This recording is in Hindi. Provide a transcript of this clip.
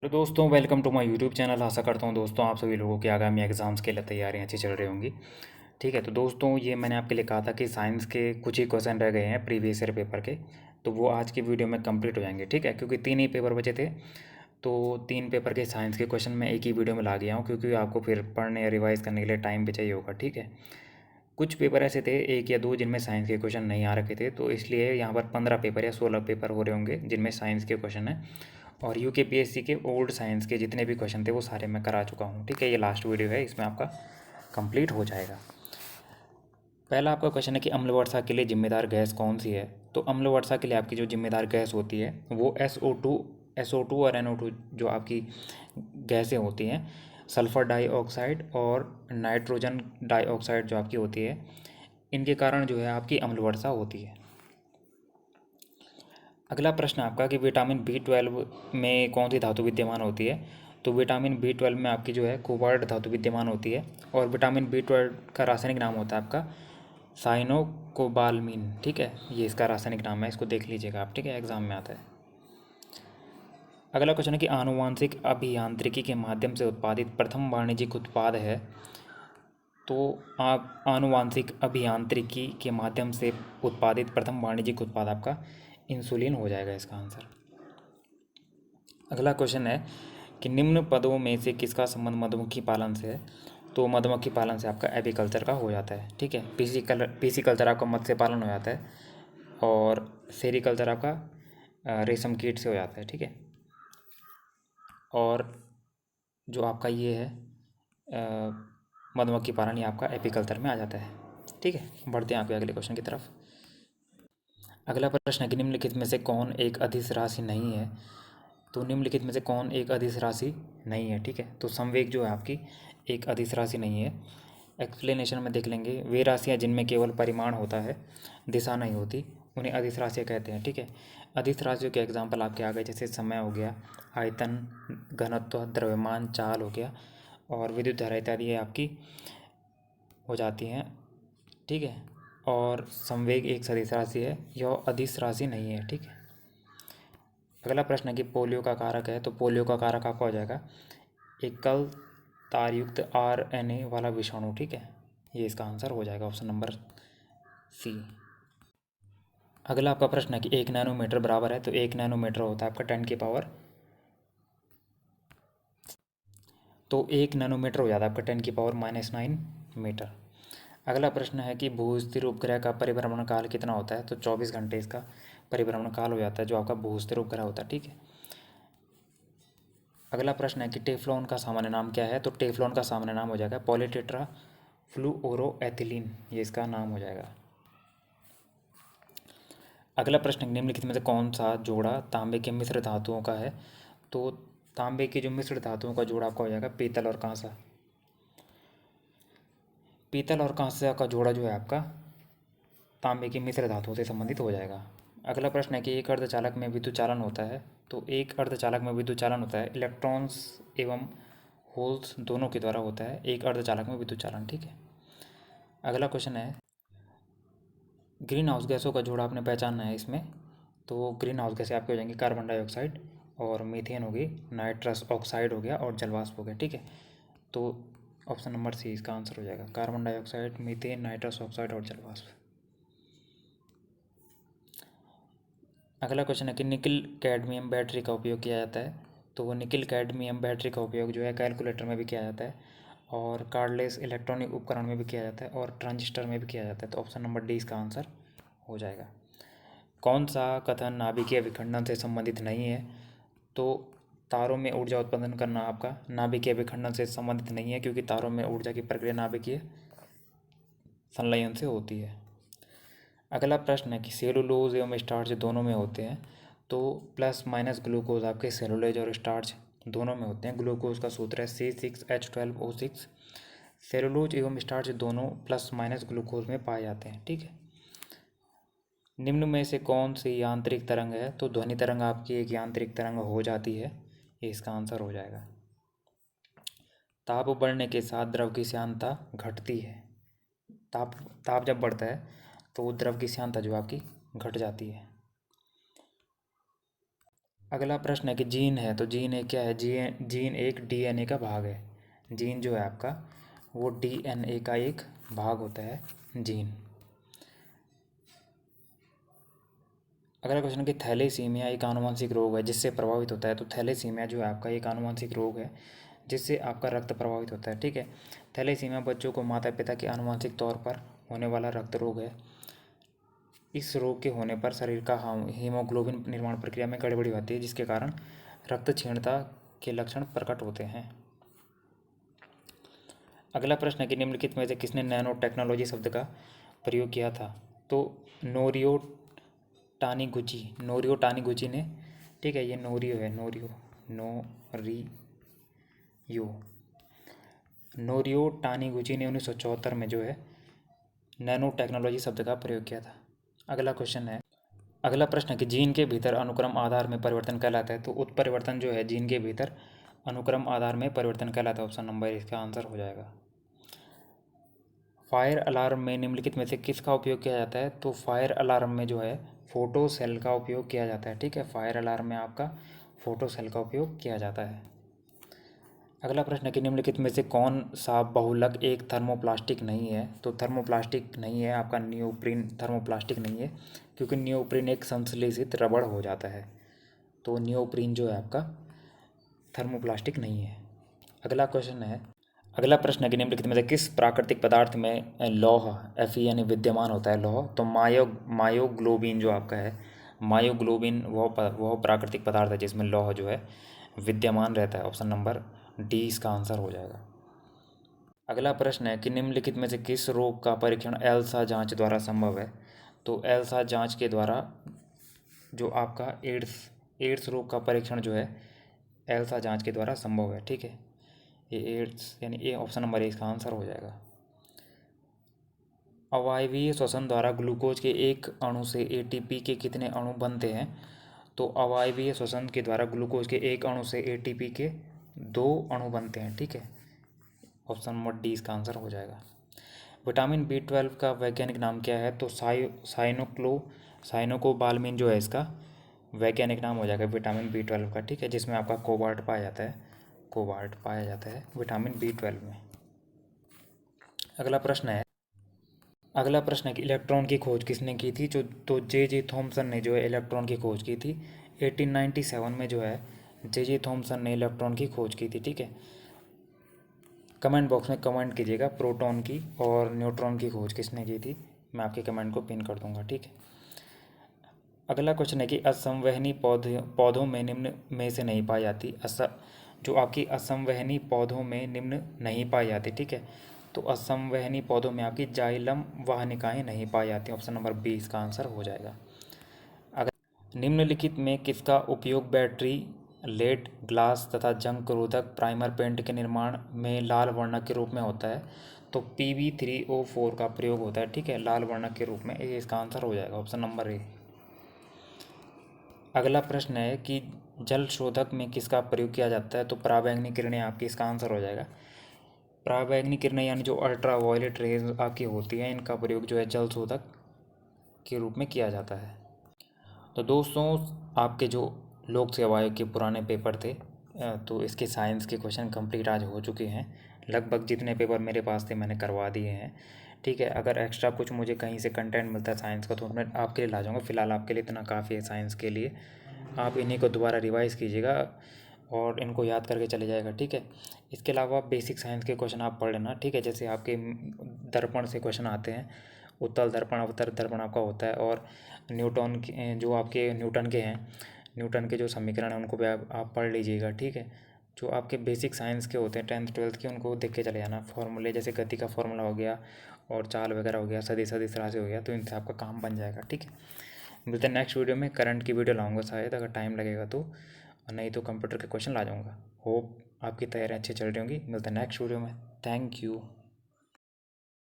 तो दोस्तों welcome to my YouTube channel. आशा करता हूँ दोस्तों आप सभी लोगों की आगामी एग्ज़ाम्स के लिए तैयारियाँ अच्छी चल रही होंगी। ठीक है, तो दोस्तों ये मैंने आपके लिए कहा था कि साइंस के कुछ ही क्वेश्चन रह गए हैं प्रीवियस ईयर पेपर के, तो वो आज की वीडियो में कंप्लीट हो जाएंगे। ठीक है, क्योंकि 3 ही पेपर बचे थे, तो 3 पेपर के साइंस के क्वेश्चन मैं एक ही वीडियो में ला गया हूँ, क्योंकि आपको फिर पढ़ने या रिवाइज़ करने के लिए टाइम भी चाहिए होगा। ठीक है, कुछ पेपर ऐसे थे 1 या 2 जिनमें साइंस के क्वेश्चन नहीं आ रखे थे, तो इसलिए यहाँ पर 15 पेपर या 16 पेपर हो रहे होंगे जिनमें साइंस के क्वेश्चन हैं। और यूकेपीएससी के ओल्ड साइंस के जितने भी क्वेश्चन थे वो सारे मैं करा चुका हूँ। ठीक है, ये लास्ट वीडियो है, इसमें आपका कंप्लीट हो जाएगा। पहला आपका क्वेश्चन है कि अम्ल वर्षा के लिए जिम्मेदार गैस कौन सी है। तो अम्ल वर्षा के लिए आपकी जो जिम्मेदार गैस होती है वो SO2 और NO2 जो आपकी गैसें होती हैं, सल्फ़र डाइऑक्साइड और नाइट्रोजन डाइऑक्साइड जो आपकी होती है, इनके कारण जो है आपकी अम्ल वर्षा होती है। अगला प्रश्न आपका कि विटामिन B12 में कौन सी धातु विद्यमान होती है। तो विटामिन B12 में आपकी जो है कोबाल्ट धातु विद्यमान होती है, और विटामिन B12 का रासायनिक नाम होता है आपका साइनोकोबालमीन। ठीक है, ये इसका रासायनिक नाम है, इसको देख लीजिएगा आप। ठीक है, एग्जाम में आता है। अगला क्वेश्चन है कि आनुवांशिक अभियांत्रिकी के माध्यम से उत्पादित प्रथम वाणिज्यिक उत्पाद है। तो आप आनुवांशिक अभियांत्रिकी के माध्यम से उत्पादित प्रथम वाणिज्यिक उत्पाद आपका इंसुलिन हो जाएगा इसका आंसर। अगला क्वेश्चन है कि निम्न पदों में से किसका संबंध मधुमक्खी पालन से है। तो मधुमक्खी पालन से आपका एपीकल्चर का हो जाता है। ठीक है, पीसी कल्चर आपका मत्स्य पालन हो जाता है, और सेरीकल्चर आपका रेशम कीट से हो जाता है। ठीक है, और जो आपका ये है मधुमक्खी पालन, ये आपका एपीकल्चर में आ जाता है। ठीक है, बढ़ते हैं आपके अगले क्वेश्चन की तरफ। अगला प्रश्न है कि निम्नलिखित में से कौन एक अदिश राशि नहीं है। तो निम्नलिखित में से कौन एक अदिश राशि नहीं है। ठीक है, तो संवेग जो है आपकी एक अदिश राशि नहीं है। एक्सप्लेनेशन में देख लेंगे। वे राशियाँ जिनमें केवल परिमाण होता है, दिशा नहीं होती, उन्हें अदिश राशियाँ कहते हैं। ठीक है, अदिश राशियों के एग्जाम्पल आपके आ गए, जैसे समय हो गया, आयतन, घनत्व, द्रव्यमान, चाल हो गया, और विद्युत धारा इत्यादि ये आपकी हो जाती हैं। ठीक है, और संवेग एक सदिश राशि है, यह अदिश राशि नहीं है। ठीक है, अगला प्रश्न है कि पोलियो का कारक है। तो पोलियो का कारक आपका हो जाएगा एकल तारयुक्त RNA वाला विषाणु। ठीक है, ये इसका आंसर हो जाएगा, ऑप्शन नंबर सी। अगला आपका प्रश्न है कि 1 नैनोमीटर बराबर है। तो 1 नैनोमीटर होता है आपका 10 की पावर, तो 1 नैनोमीटर हो जाता है आपका 10 की पावर -9 मीटर। अगला प्रश्न है कि भूस्थिर उपग्रह का परिभ्रमण काल कितना होता है। तो 24 घंटे इसका परिभ्रमण काल हो जाता है, जो आपका भूस्थिर उपग्रह होता है। ठीक है, अगला प्रश्न है कि टेफ्लॉन का सामान्य नाम क्या है। तो टेफ्लॉन का सामान्य नाम हो जाएगा पॉलीटेट्रा फ्लूओरोएथिलीन, ये इसका नाम हो जाएगा। अगला प्रश्न निम्नलिखित में से कौन सा जोड़ा तांबे के मिश्र धातुओं का है। तो तांबे के जो मिश्र धातुओं का जोड़ा आपका हो जाएगा पीतल और कांसा। पीतल और कांसा का जोड़ा जो है आपका तांबे की मिश्र धातुओं से संबंधित हो जाएगा। अगला प्रश्न है कि एक अर्धचालक में विद्युत चालन होता है। तो एक अर्धचालक में विद्युत चालन होता है इलेक्ट्रॉन्स एवं होल्स दोनों के द्वारा होता है एक अर्धचालक में विद्युत चालन। ठीक है, अगला क्वेश्चन है ग्रीन हाउस गैसों का जोड़ा आपने पहचानना है इसमें। तो ग्रीन हाउस गैसें आपके हो जाएंगी कार्बन डाइऑक्साइड और मीथेन होगी, नाइट्रस ऑक्साइड हो गया, और जलवाष्प हो गया। ठीक है, तो ऑप्शन नंबर सी इसका आंसर हो जाएगा, carbon dioxide, methane, nitrous oxide और जलवाष्प। अगला क्वेश्चन है कि निकिल कैडमियम बैटरी का उपयोग किया जाता है। तो वो निकिल कैडमियम बैटरी का उपयोग जो है कैलकुलेटर में भी किया जाता है, और कार्डलेस इलेक्ट्रॉनिक उपकरण में भी किया जाता है, और ट्रांजिस्टर में भी किया जाता है। तो ऑप्शन नंबर डी इसका आंसर हो जाएगा। कौन सा कथन नाभिकीय विखंडन से संबंधित नहीं है। तो तारों में ऊर्जा उत्पादन करना आपका नाभिकीय विखंडन से संबंधित नहीं है, क्योंकि तारों में ऊर्जा की प्रक्रिया नाभिकीय संलयन से होती है। अगला प्रश्न है कि सेलुलोज एवं स्टार्च दोनों में होते हैं। तो प्लस माइनस ग्लूकोज आपके सेलुलोज और स्टार्च दोनों में होते हैं। ग्लूकोज का सूत्र है C6H12O6। सेलुलोज एवं स्टार्च दोनों प्लस माइनस ग्लूकोज में पाए जाते हैं। ठीक है, निम्न में से कौन सी यांत्रिक तरंग है। तो ध्वनि तरंग आपकी एक यांत्रिक तरंग हो जाती है, ये इसका आंसर हो जाएगा। ताप बढ़ने के साथ द्रव की श्यानता घटती है। ताप ताप जब बढ़ता है तो द्रव की श्यानता जो आपकी घट जाती है। अगला प्रश्न है कि जीन है, तो जीन एक क्या है? जीन एक डीएनए का भाग है। जीन जो है आपका वो डीएनए का एक भाग होता है जीन। अगला क्वेश्चन है कि थैलेसीमिया एक आनुवंशिक रोग है जिससे प्रभावित होता है। तो थैलेसीमिया जो है आपका एक आनुवंशिक रोग है जिससे आपका रक्त प्रभावित होता है, ठीक है। थैलेसीमिया बच्चों को माता पिता के आनुवंशिक तौर पर होने वाला रक्त रोग है। इस रोग के होने पर शरीर का हीमोग्लोबिन निर्माण प्रक्रिया में गड़बड़ी होती है जिसके कारण रक्त क्षीणता के लक्षण प्रकट होते हैं। अगला प्रश्न है कि निम्नलिखित में से किसने नैनो टेक्नोलॉजी शब्द का प्रयोग किया था? तो नोरियो टानीगुची ने, ठीक है, ये नोरियो है, नोरियो टानीगुची ने 1974 में जो है नैनो टेक्नोलॉजी शब्द का प्रयोग किया था। अगला प्रश्न है कि जीन के भीतर अनुक्रम आधार में परिवर्तन कहलाता है। तो उत्परिवर्तन जो है जीन के भीतर अनुक्रम आधार में परिवर्तन कहलाता है। ऑप्शन नंबर इसका आंसर हो जाएगा। फायर अलार्म में निम्नलिखित में से किसका उपयोग किया जाता है? तो फायर अलार्म में जो है फोटो सेल का उपयोग किया जाता है, ठीक है। फायर अलार्म में आपका फोटो सेल का उपयोग किया जाता है। अगला प्रश्न है कि निम्नलिखित में से कौन सा बहुलक एक थर्मोप्लास्टिक नहीं है? तो थर्मोप्लास्टिक नहीं है आपका नियोप्रीन, थर्मोप्लास्टिक नहीं है क्योंकि नियोप्रीन एक संश्लेषित रबड़ हो जाता है। तो नियोप्रीन जो है आपका थर्मोप्लास्टिक नहीं है। अगला प्रश्न है कि निम्नलिखित में से किस प्राकृतिक पदार्थ में लौह Fe यानी विद्यमान होता है लौह? तो मायोग्लोबिन जो आपका है, मायोग्लोबिन वह प्राकृतिक पदार्थ है जिसमें लौह जो है विद्यमान रहता है। ऑप्शन नंबर डी इसका आंसर हो जाएगा। अगला प्रश्न है कि निम्नलिखित में से किस रोग का परीक्षण एल्सा जांच द्वारा संभव है? तो एल्सा जांच के द्वारा जो आपका एड्स रोग का परीक्षण जो है एल्सा जांच के द्वारा संभव है, ठीक है। ये एड्स यानी ए, ऑप्शन नंबर ए इसका आंसर हो जाएगा। अवायवीय श्वसन द्वारा ग्लूकोज के एक अणु से एटीपी के कितने अणु बनते हैं? तो अवायवीय श्वसन के द्वारा ग्लूकोज के एक अणु से एटीपी के 2 अणु बनते हैं, ठीक है। ऑप्शन नंबर डी इसका आंसर हो जाएगा। विटामिन B12 का वैज्ञानिक नाम क्या है? तो साइनोकोबालामिन जो है इसका वैज्ञानिक नाम हो जाएगा विटामिन B12 का, ठीक है, जिसमें आपका कोबाल्ट पाया जाता है विटामिन B12 में। अगला प्रश्न है कि इलेक्ट्रॉन की खोज किसने की थी? तो जे थॉमसन ने जो है इलेक्ट्रॉन की खोज की थी 1897 में जो है जे थॉमसन ने इलेक्ट्रॉन की खोज की थी, ठीक है। कमेंट बॉक्स में कमेंट कीजिएगा प्रोटॉन की और न्यूट्रॉन की खोज किसने की थी, मैं आपके कमेंट को पिन कर दूंगा, ठीक है। अगला क्वेश्चन है कि असंवहनी पौधों में निम्न में से नहीं पाई जाती। जो आपकी असंवहनी पौधों में निम्न नहीं पाई जाती, ठीक है। तो असंवहनी पौधों में आपकी जाइलम वाहनिकाएँ नहीं पाई जाती। ऑप्शन नंबर बी इसका आंसर हो जाएगा। अगर निम्नलिखित में किसका उपयोग बैटरी, लेड, ग्लास तथा जंग रोधक प्राइमर पेंट के निर्माण में लाल वर्णक के रूप में होता है? तो PB3O4 का प्रयोग होता है, ठीक है, लाल वर्णक के रूप में। ये इसका आंसर हो जाएगा, ऑप्शन नंबर ए। अगला प्रश्न है कि जल शोधक में किसका प्रयोग किया जाता है? तो पराबैंगनी किरणें आपकी इसका आंसर हो जाएगा। पराबैंगनी किरणें यानी जो अल्ट्रा वायलेट रेज आपकी होती हैं इनका प्रयोग जो है जल शोधक के रूप में किया जाता है। तो दोस्तों आपके जो लोक सेवा आयोग के पुराने पेपर थे तो इसके साइंस के क्वेश्चन कंप्लीट आज हो चुके हैं। लगभग जितने पेपर मेरे पास थे मैंने करवा दिए हैं, ठीक है। अगर एक्स्ट्रा कुछ मुझे कहीं से कंटेंट मिलता है साइंस का तो मैं आपके लिए ला जाऊँगा। फ़िलहाल आपके लिए इतना काफ़ी है साइंस के लिए। आप इन्हीं को दोबारा रिवाइज़ कीजिएगा और इनको याद करके चले जाएगा, ठीक है। इसके अलावा बेसिक साइंस के क्वेश्चन आप पढ़ लेना, ठीक है। जैसे आपके दर्पण से क्वेश्चन आते हैं, उत्तल दर्पण अवतल दर्पण आपका होता है, और न्यूटन के जो आपके न्यूटन के जो समीकरण हैं उनको भी आप पढ़ लीजिएगा, ठीक है। जो आपके बेसिक साइंस के होते हैं 10th 12th के उनको देख के चले जाना। फॉर्मूले जैसे गति का फॉर्मूला हो गया और चाल वगैरह हो गया, सदिश राशि हो गया, तो इनसे आपका काम बन जाएगा, ठीक है। मिलते हैं नेक्स्ट वीडियो में। करंट की वीडियो लाऊंगा शायद, अगर टाइम लगेगा तो, और नहीं तो कंप्यूटर के क्वेश्चन ला जाऊँगा। होप आपकी तैयारियाँ अच्छी चल रही होंगी। मिलते हैं नेक्स्ट वीडियो में। Thank you.